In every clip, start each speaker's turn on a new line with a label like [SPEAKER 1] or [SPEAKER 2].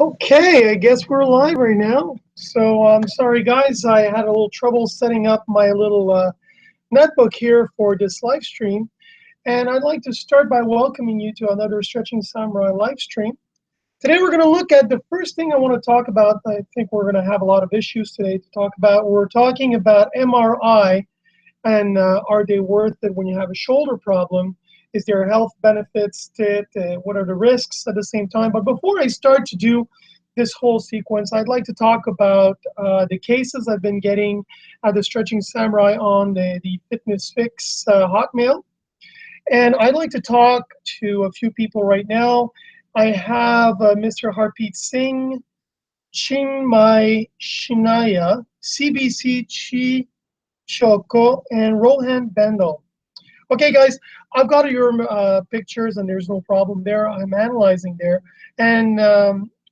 [SPEAKER 1] Okay, I guess we're live right now. So sorry guys, I had a little trouble setting up my little netbook here for this live stream. And I'd like to start by welcoming you to another Stretching Samurai live stream. Today we're going to look at the first thing I want to talk about. I think we're going to have a lot of issues today to talk about. We're talking about MRI and are they worth it when you have a shoulder problem? Is there health benefits to it? What are the risks at the same time? But before I start to do this whole sequence, I'd like to talk about the cases I've been getting at the Stretching Samurai on the Fitness Fix Hotmail. And I'd like to talk to a few people right now. I have Mr. Harpreet Singh, Chinmay Shinaya, CBC Chi Choco, and Rohan Bendel. Okay, guys, I've got your pictures, and there's no problem there. I'm analyzing there. And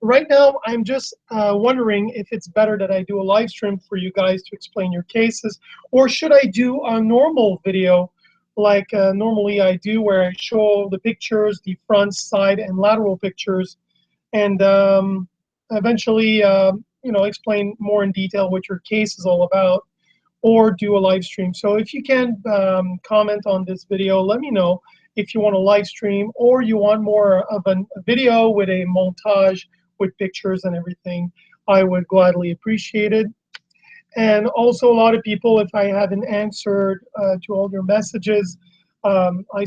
[SPEAKER 1] right now, I'm just wondering if it's better that I do a live stream for you guys to explain your cases, or should I do a normal video like normally I do, where I show the pictures, the front, side, and lateral pictures, and eventually, explain more in detail what your case is all about, or do a live stream. So if you can comment on this video, let me know if you want a live stream or you want more of a video with a montage with pictures and everything. I would gladly appreciate it. And also, a lot of people, if I haven't answered to all your messages, I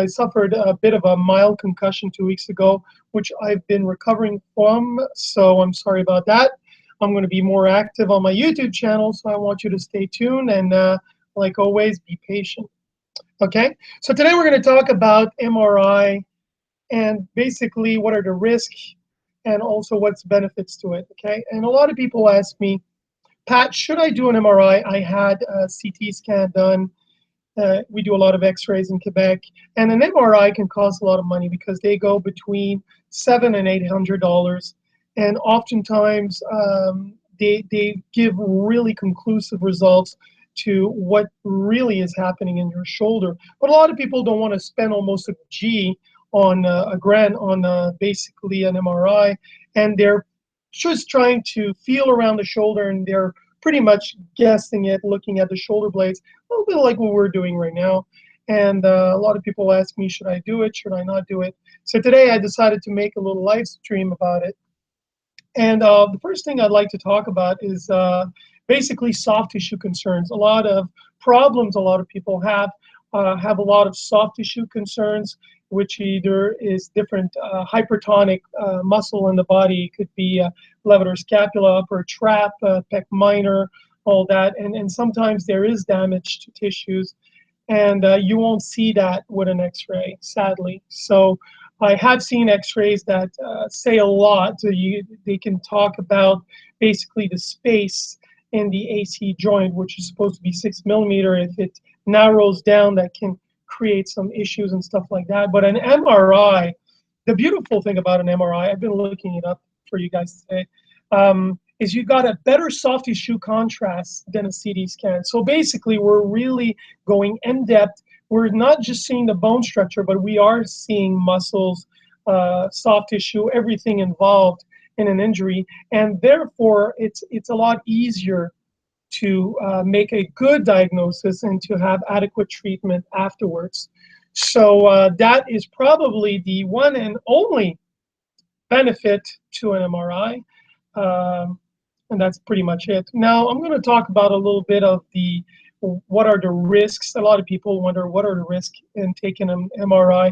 [SPEAKER 1] suffered a bit of a mild concussion 2 weeks ago, which I've been recovering from. So I'm sorry about that. I'm going to be more active on my YouTube channel, so I want you to stay tuned and, like always, be patient. Okay, so today we're going to talk about MRI and basically what are the risks and also what's benefits to it. Okay, and a lot of people ask me, Pat, should I do an MRI? I had a CT scan done. We do a lot of X-rays in Quebec, and an MRI can cost a lot of money because they go between $700 and $800, and oftentimes they give really conclusive results to what really is happening in your shoulder. But a lot of people don't want to spend almost a G on a grand on basically an MRI, and they're just trying to feel around the shoulder, and they're pretty much guessing it, looking at the shoulder blades, a little bit like what we're doing right now. And a lot of people ask me, should I do it? Should I not do it? So today I decided to make a little live stream about it. And the first thing I'd like to talk about is basically soft tissue concerns. A lot of problems a lot of people have a lot of soft tissue concerns, which either is different hypertonic muscle in the body. It could be levator scapula, upper trap, pec minor, all that. And sometimes there is damage to tissues, and you won't see that with an X-ray, sadly. So I have seen X-rays that say a lot. So they can talk about basically the space in the AC joint, which is supposed to be 6 millimeter. If it narrows down, that can create some issues and stuff like that. But an MRI, the beautiful thing about an MRI, I've been looking it up for you guys today, is you got a better soft tissue contrast than a CT scan. So basically, we're really going in depth. We're not just seeing the bone structure, but we are seeing muscles, soft tissue, everything involved in an injury, and therefore it's a lot easier to make a good diagnosis and to have adequate treatment afterwards. So that is probably the one and only benefit to an MRI, and that's pretty much it. Now I'm going to talk about a little bit of what are the risks. A lot of people wonder what are the risks in taking an MRI,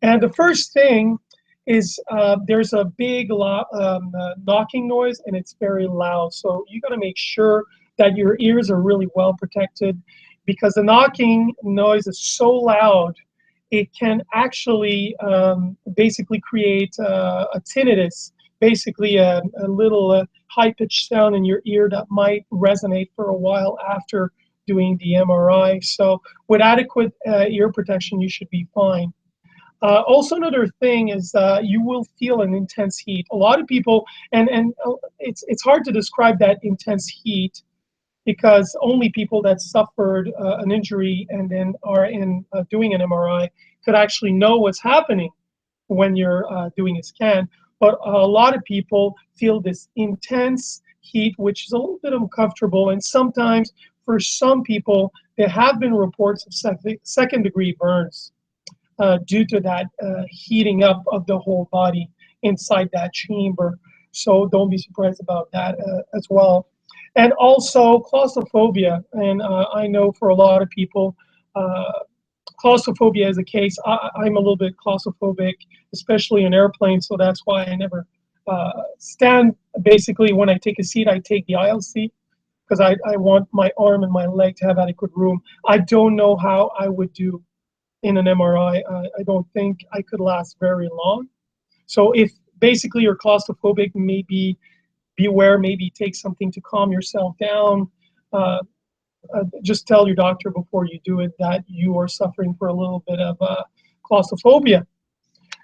[SPEAKER 1] and the first thing is there's a big knocking noise, and it's very loud. So you got to make sure that your ears are really well protected, because the knocking noise is so loud, it can actually basically create a tinnitus, basically a little high-pitched sound in your ear that might resonate for a while after doing the MRI. So with adequate ear protection, you should be fine. Also, another thing is you will feel an intense heat. A lot of people, and it's hard to describe that intense heat, because only people that suffered an injury and then are doing an MRI could actually know what's happening when you're doing a scan. but a lot of people feel this intense heat, which is a little bit uncomfortable. And sometimes for some people, there have been reports of second degree burns due to that heating up of the whole body inside that chamber. So don't be surprised about that as well. And also claustrophobia. And I know for a lot of people, uh, claustrophobia is a case. I'm a little bit claustrophobic, especially in airplanes. So that's why I never stand. Basically, when I take a seat, I take the aisle seat because I want my arm and my leg to have adequate room. I don't know how I would do in an MRI. I don't think I could last very long. So if basically you're claustrophobic, maybe beware, maybe take something to calm yourself down. Uh, just tell your doctor before you do it that you are suffering for a little bit of claustrophobia.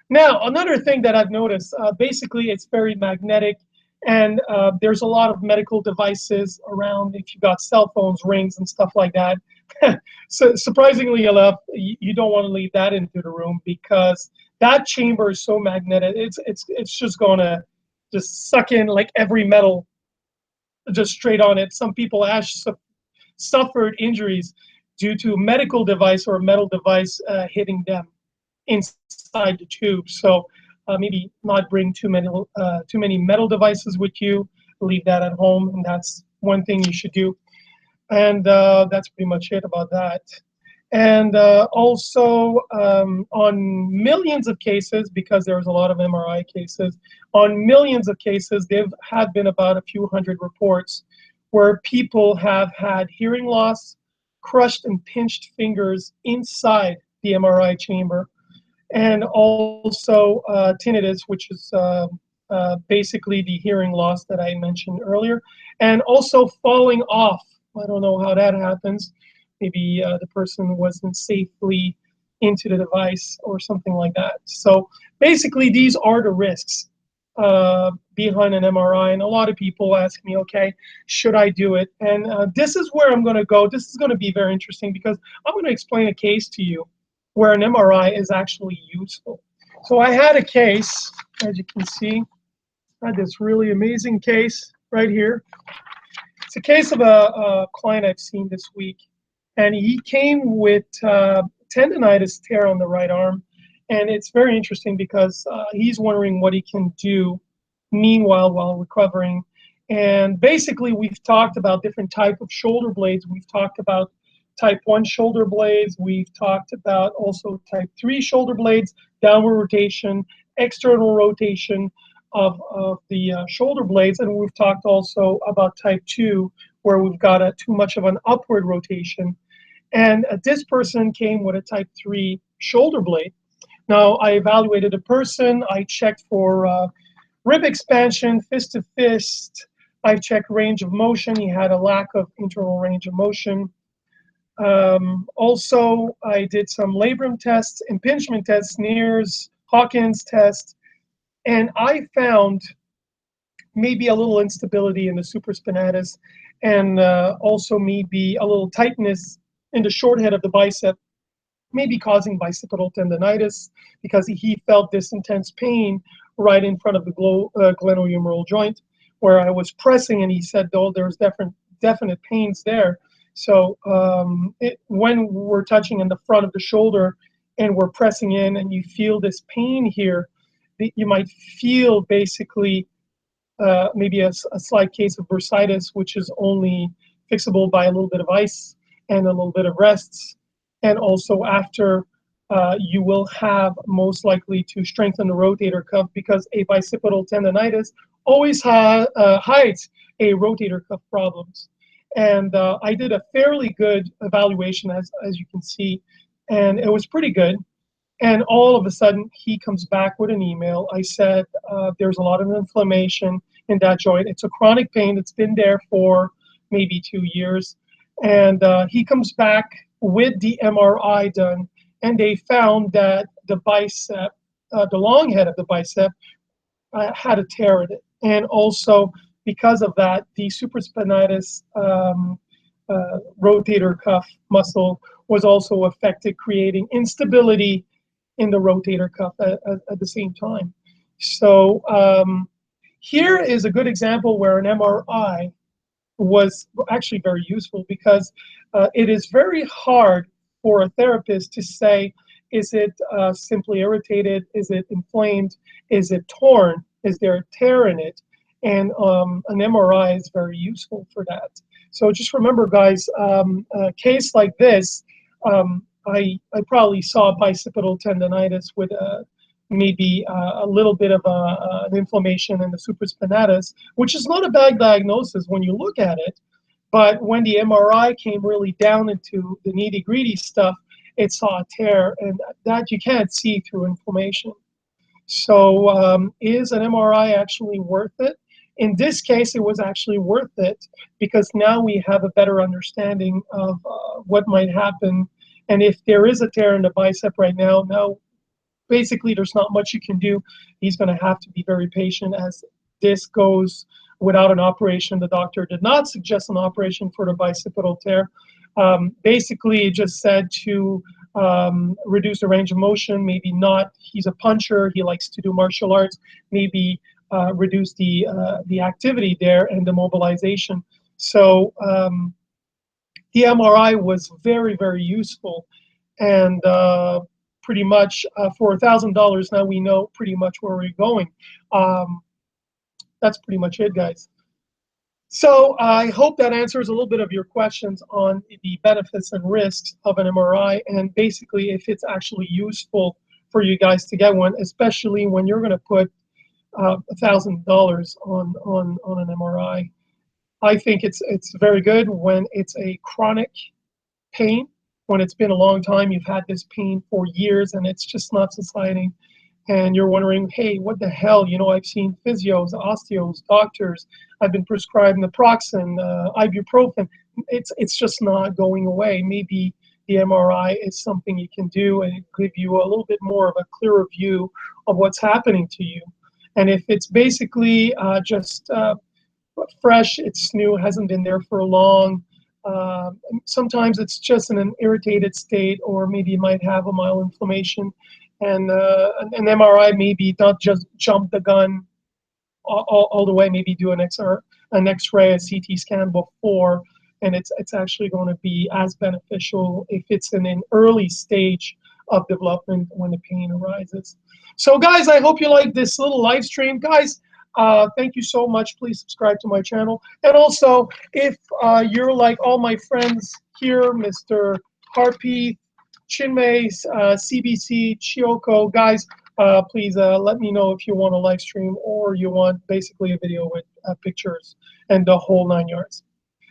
[SPEAKER 1] Now, another thing that I've noticed, basically it's very magnetic, and there's a lot of medical devices around if you got cell phones, rings, and stuff like that. So surprisingly enough, you don't want to leave that into the room because that chamber is so magnetic. It's just gonna just suck in like every metal just straight on it. Some people actually suffered injuries due to a medical device or a metal device hitting them inside the tube. So maybe not bring too many metal devices with you. Leave that at home, and that's one thing you should do. And that's pretty much it about that. And also on millions of cases, because there was a lot of MRI cases, on millions of cases, there have been about a few hundred reports where people have had hearing loss, crushed and pinched fingers inside the MRI chamber, and also tinnitus, which is basically the hearing loss that I mentioned earlier, and also falling off. I don't know how that happens. Maybe the person wasn't safely into the device or something like that. So basically, these are the risks behind an MRI. And a lot of people ask me, okay, should I do it? And this is where I'm going to go. This is going to be very interesting because I'm going to explain a case to you where an MRI is actually useful. So I had a case, as you can see, I had this really amazing case right here. It's a case of a client I've seen this week, and he came with tendonitis tear on the right arm, and it's very interesting because he's wondering what he can do meanwhile while recovering. And basically, we've talked about different type of shoulder blades. We've talked about type 1 shoulder blades. We've talked about also type 3 shoulder blades, downward rotation, external rotation of the shoulder blades. And we've talked also about type 2, where we've got too much of an upward rotation. And this person came with a type 3 shoulder blade. Now, I evaluated the person. I checked for rib expansion, fist to fist. I've checked range of motion. He had a lack of internal range of motion. Also, I did some labrum tests, impingement tests, Sneers, Hawkins test, and I found maybe a little instability in the supraspinatus, and also maybe a little tightness in the short head of the bicep, maybe causing bicipital tendonitis because he felt this intense pain right in front of the glenohumeral joint where I was pressing, and he said, oh, there's definite pains there. So when we're touching in the front of the shoulder and we're pressing in and you feel this pain here, you might feel basically maybe a slight case of bursitis, which is only fixable by a little bit of ice and a little bit of rests. And also after, you will have most likely to strengthen the rotator cuff because a bicipital tendonitis always hides a rotator cuff problems. And I did a fairly good evaluation, as you can see, and it was pretty good. And all of a sudden, he comes back with an email. I said, there's a lot of inflammation in that joint. It's a chronic pain that's been there for maybe 2 years. And he comes back with the MRI done, and they found that the bicep, the long head of the bicep, had a tear in it. And also, because of that, the supraspinatus rotator cuff muscle was also affected, creating instability in the rotator cuff at the same time. So here is a good example where an MRI was actually very useful, because it is very hard for a therapist to say, is it simply irritated? Is it inflamed? Is it torn? Is there a tear in it? And an MRI is very useful for that. So just remember, guys, a case like this, I probably saw bicipital tendonitis with maybe a little bit of an inflammation in the supraspinatus, which is not a bad diagnosis when you look at it. But when the MRI came really down into the nitty-gritty stuff, it saw a tear, and that you can't see through inflammation. So is an MRI actually worth it? In this case, it was actually worth it, because now we have a better understanding of what might happen. And if there is a tear in the bicep right now, basically there's not much you can do. He's going to have to be very patient as this goes without an operation. The doctor did not suggest an operation for the bicipital tear. Basically, it just said to reduce the range of motion, maybe not. He's a puncher, he likes to do martial arts, maybe reduce the activity there and the mobilization. So the MRI was very, very useful. And pretty much for $1,000, now we know pretty much where we're going. That's pretty much it, guys. So I hope that answers a little bit of your questions on the benefits and risks of an MRI, and basically if it's actually useful for you guys to get one, especially when you're going to put $1,000 on an MRI. I think it's very good when it's a chronic pain, when it's been a long time, you've had this pain for years and it's just not subsiding, and you're wondering, hey, what the hell? You know, I've seen physios, osteos, doctors, I've been prescribed naproxen, ibuprofen. It's just not going away. Maybe the MRI is something you can do, and it give you a little bit more of a clearer view of what's happening to you. And if it's basically just fresh, it's new, hasn't been there for long, sometimes it's just in an irritated state, or maybe you might have a mild inflammation, and an MRI maybe not just jump the gun all the way, maybe do an X-ray, a CT scan before, and it's actually going to be as beneficial if it's in an early stage of development when the pain arises. So guys, I hope you like this little live stream. Guys, thank you so much. Please subscribe to my channel. And also, if you're like all my friends here, Mr. Harpy, Chinmay, CBC, Chioko, guys, please let me know if you want a live stream or you want basically a video with pictures and the whole 9 yards.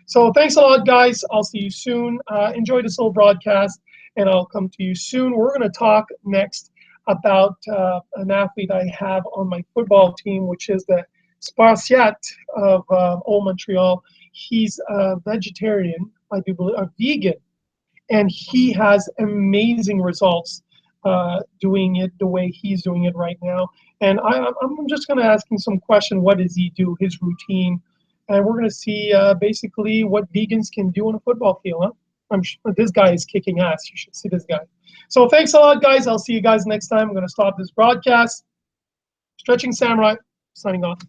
[SPEAKER 1] So thanks a lot, guys. I'll see you soon. Enjoy this little broadcast, and I'll come to you soon. We're going to talk next about an athlete I have on my football team, which is the Spartiate of Old Montreal. He's a vegetarian, I do believe, a vegan, and he has amazing results doing it the way he's doing it right now. And I'm just going to ask him some question. What does he do? His routine, and we're going to see basically what vegans can do on a football field. Huh? I'm sure this guy is kicking ass. You should see this guy. So thanks a lot, guys. I'll see you guys next time. I'm going to stop this broadcast. Stretching Samurai, signing off.